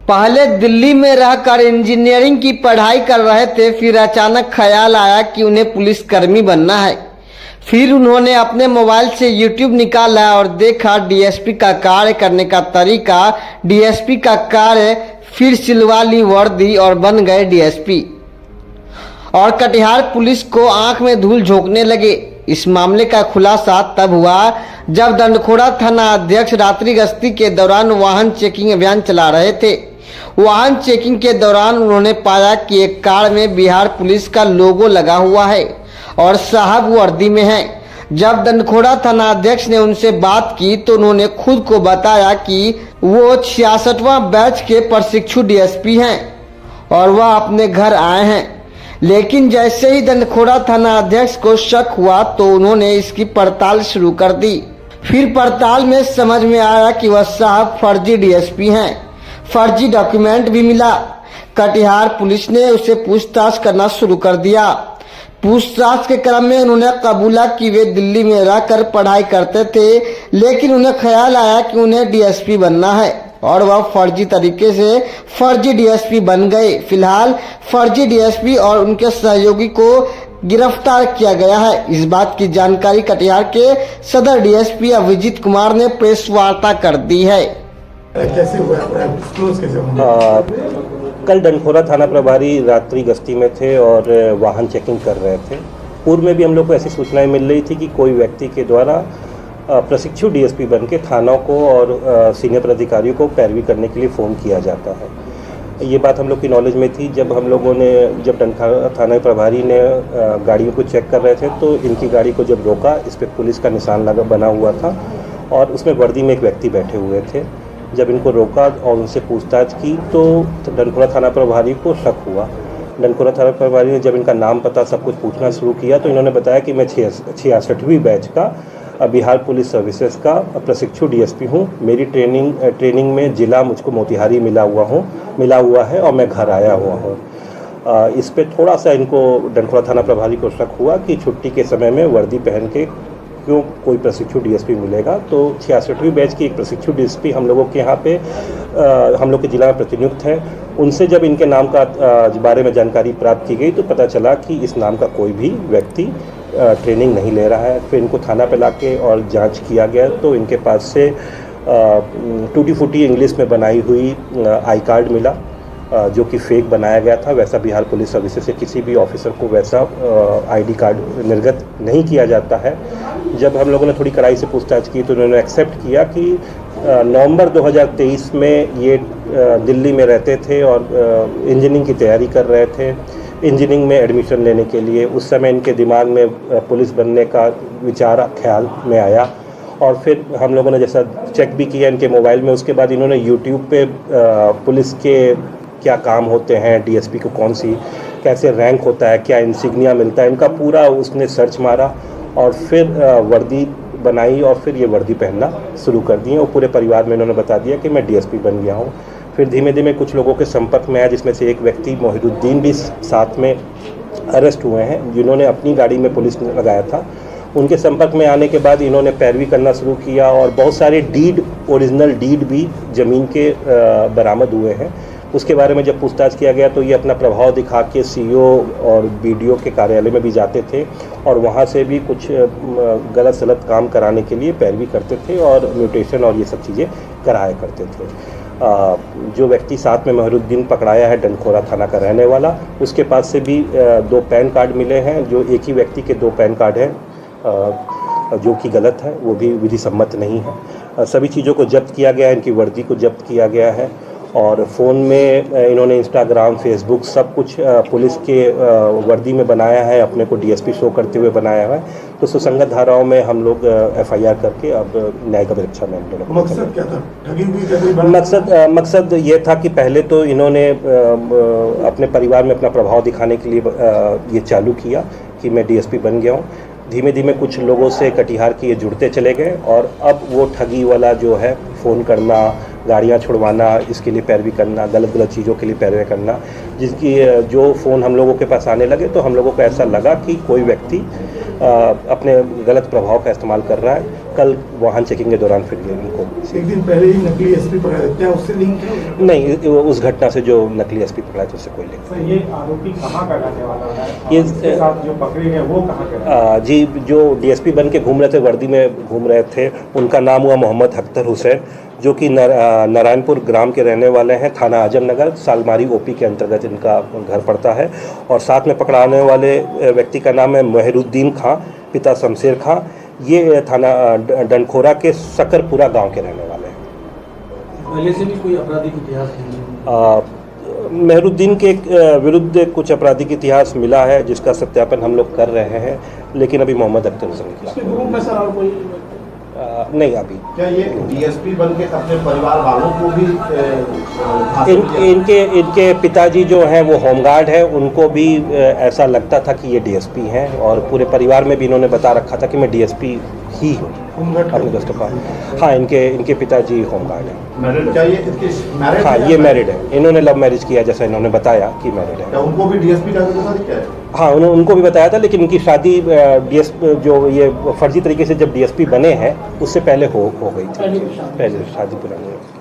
पहले दिल्ली में रहकर इंजीनियरिंग की पढ़ाई कर रहे थे, फिर अचानक ख्याल आया कि उन्हें पुलिसकर्मी बनना है। फिर उन्होंने अपने मोबाइल से यूट्यूब निकाला और देखा डीएसपी का कार्य करने का तरीका। डीएसपी का कार्य, फिर सिलवा ली वर्दी और बन गए डीएसपी और कटिहार पुलिस को आंख में धूल झोंकने लगे। इस मामले का खुलासा तब हुआ जब दंडखोड़ा थाना अध्यक्ष रात्रि गश्ती के दौरान वाहन चेकिंग अभियान चला रहे थे। वाहन चेकिंग के दौरान उन्होंने पाया कि एक कार में बिहार पुलिस का लोगो लगा हुआ है और साहब वर्दी में है। जब दंडखोड़ा थाना अध्यक्ष ने उनसे बात की तो उन्होंने खुद को बताया कि वो 66वां बैच के प्रशिक्षु डीएसपी हैं और वह अपने घर आए हैं। लेकिन जैसे ही दंडखोड़ा थाना अध्यक्ष को शक हुआ तो उन्होंने इसकी पड़ताल शुरू कर दी। फिर पड़ताल में समझ में आया कि वह साहब फर्जी डीएसपी हैं। फर्जी डॉक्यूमेंट भी मिला। कटिहार पुलिस ने उसे पूछताछ करना शुरू कर दिया। पूछताछ के क्रम में उन्होंने कबूला कि वे दिल्ली में रहकर पढ़ाई करते थे, लेकिन उन्हें ख्याल आया कि उन्हें डीएसपी बनना है और वह फर्जी तरीके से फर्जी डीएसपी बन गए। फिलहाल फर्जी डीएसपी और उनके सहयोगी को गिरफ्तार किया गया है। इस बात की जानकारी कटिहार के सदर डीएसपी अभिजीत कुमार ने प्रेस वार्ता कर दी है। कैसे हुआ, कैसे हुआ? कल दंडखोड़ा थाना प्रभारी रात्रि गश्ती में थे और वाहन चेकिंग कर रहे थे। पूर्व में भी हम लोग को ऐसी सूचनाएं मिल रही थी कि कोई व्यक्ति के द्वारा प्रशिक्षु डीएसपी बन के थानों को और सीनियर अधिकारियों को पैरवी करने के लिए फ़ोन किया जाता है। ये बात हम लोग की नॉलेज में थी। जब हम लोगों ने दंडखोड़ा थाना प्रभारी ने गाड़ियों को चेक कर रहे थे तो इनकी गाड़ी को जब रोका, इस पर पुलिस का निशान लगा बना हुआ था और उसमें वर्दी में एक व्यक्ति बैठे हुए थे। जब इनको रोका और उनसे पूछताछ की तो दंडखोड़ा थाना प्रभारी को शक हुआ। दंडखोड़ा थाना प्रभारी ने जब इनका नाम पता सब कुछ पूछना शुरू किया तो इन्होंने बताया कि मैं 66वीं बैच का बिहार पुलिस सर्विसेज का प्रशिक्षु डीएसपी हूँ। मेरी ट्रेनिंग में जिला मुझको मोतिहारी मिला हुआ है और मैं घर आया हुआ हूँ। इस पे थोड़ा सा इनको दंडखोड़ा थाना प्रभारी को शक हुआ कि छुट्टी के समय में वर्दी पहन के क्यों कोई प्रशिक्षु डीएसपी मिलेगा। तो 66वीं बैच की एक प्रशिक्षु डीएसपी हम लोगों के यहाँ पे हम लोग के जिला में प्रतिनियुक्त है। उनसे जब इनके नाम का बारे में जानकारी प्राप्त की गई तो पता चला कि इस नाम का कोई भी व्यक्ति ट्रेनिंग नहीं ले रहा है। फिर इनको थाना पे लाके और जांच किया गया तो इनके पास से टूटी फूटी इंग्लिश में बनाई हुई आई कार्ड मिला, जो कि फेक बनाया गया था। वैसा बिहार पुलिस सर्विसेज से किसी भी ऑफिसर को वैसा आईडी कार्ड निर्गत नहीं किया जाता है। जब हम लोगों ने थोड़ी कड़ाई से पूछताछ की तो उन्होंने एक्सेप्ट किया कि नवंबर 2023 में ये दिल्ली में रहते थे और इंजीनियरिंग की तैयारी कर रहे थे। इंजीनियरिंग में एडमिशन लेने के लिए उस समय इनके दिमाग में पुलिस बनने का विचार ख्याल में आया और फिर हम लोगों ने जैसा चेक भी किया इनके मोबाइल में। उसके बाद इन्होंने यूट्यूब पे पुलिस के क्या काम होते हैं, डीएसपी को कैसे रैंक होता है, क्या इंसिग्निया मिलता है, इनका पूरा उसने सर्च मारा और फिर वर्दी बनाई और फिर ये वर्दी पहनना शुरू कर दी और पूरे परिवार में इन्होंने बता दिया कि मैं डीएसपी बन गया हूँ। फिर धीमे धीमे कुछ लोगों के संपर्क में आया, जिसमें से एक व्यक्ति मोहिदुद्दीन भी साथ में अरेस्ट हुए हैं, जिन्होंने अपनी गाड़ी में पुलिस ने लगाया था। उनके संपर्क में आने के बाद इन्होंने पैरवी करना शुरू किया और बहुत सारे ओरिजिनल डीड भी ज़मीन के बरामद हुए हैं। उसके बारे में जब पूछताछ किया गया तो ये अपना प्रभाव दिखा के सीईओ और बीडीओ के कार्यालय में भी जाते थे और वहाँ से भी कुछ गलत सलत काम कराने के लिए पैरवी करते थे और म्यूटेशन और ये सब चीज़ें कराया करते थे। जो व्यक्ति साथ में मोहिदुद्दीन पकड़ाया है दंडखोड़ा थाना का रहने वाला, उसके पास से भी 2 पैन कार्ड मिले हैं। जो एक ही व्यक्ति के 2 पैन कार्ड हैं जो कि गलत है, वो भी विधि सम्मत नहीं है। सभी चीज़ों को जब्त किया गया है, इनकी वर्दी को जब्त किया गया है और फ़ोन में इन्होंने इंस्टाग्राम, फेसबुक सब कुछ पुलिस के वर्दी में बनाया है, अपने को डीएसपी शो करते हुए बनाया हुआ है। तो सुसंगत धाराओं में हम लोग एफआईआर करके अब न्यायिक अभिरक्षा में मकसद क्या था? ठगी हुई? मकसद ये था कि पहले तो इन्होंने अपने परिवार में अपना प्रभाव दिखाने के लिए ये चालू किया कि मैं डीएसपी बन गया हूँ। धीमे धीमे कुछ लोगों से कटिहार के ये जुड़ते चले गए और अब वो ठगी वाला जो है, फ़ोन करना, गाड़ियाँ छुड़वाना, इसके लिए पैरवी करना, गलत चीज़ों के लिए पैरवी करना, जिसकी जो फ़ोन हम लोगों के पास आने लगे तो हम लोगों को ऐसा लगा कि कोई व्यक्ति अपने गलत प्रभाव का इस्तेमाल कर रहा है। कल वाहन चेकिंग के दौरान फिर ये इनको एक दिन पहले ही नकली एसपी पकड़ा था, क्या उससे लिंक है? नहीं, उस घटना से जो नकली एसपी पकड़ा है तो उससे कोई लिंक सर, ये आरोपी कहाँ का रहने वाला है? ये इसके साथ जो पकड़े गए वो कहाँ के रहने वाले हैं? जी, जो डीएसपी बन के घूम रहे थे, वर्दी में घूम रहे थे, उनका नाम हुआ मोहम्मद अख्तर हुसैन, जो कि नारायणपुर ग्राम के रहने वाले हैं, थाना आजमनगर, सालमारी ओपी के अंतर्गत इनका घर पड़ता है। और साथ में पकड़ाने वाले व्यक्ति का नाम है मेहरुद्दीन खां, पिता शमशेर खां। ये थाना डंडखोरा के सकरपुरा गांव के रहने वाले हैं। पहले से भी कोई आपराधिक इतिहास नहीं? मेहरुद्दीन के विरुद्ध कुछ आपराधिक इतिहास मिला है, जिसका सत्यापन हम लोग कर रहे हैं, लेकिन अभी मोहम्मद अख्तर हुसैन के खिलाफ नहीं। अभी क्या ये डीएसपी बन के अपने परिवार वालों को भी इनके पिताजी जो हैं वो होमगार्ड है, उनको भी ऐसा लगता था कि ये डीएसपी हैं, और पूरे परिवार में भी इन्होंने बता रखा था कि मैं डीएसपी ही हूँ अपने दोस्तों का। हाँ, इनके पिताजी होमगार्ड हैं। क्या ये इसके मैरिड? हाँ, ये मैरिड है। इन्होंने लव मैरिज किया, जैसा इन्होंने बताया कि मैरिड है। क्या उनको भी डीएसपी का क्या है? हाँ, उनको भी बताया था, लेकिन इनकी शादी जो ये फर्जी तरीके से जब डीएसपी बने हैं उससे पहले हो गई थी। पहले शादी पुरानी है।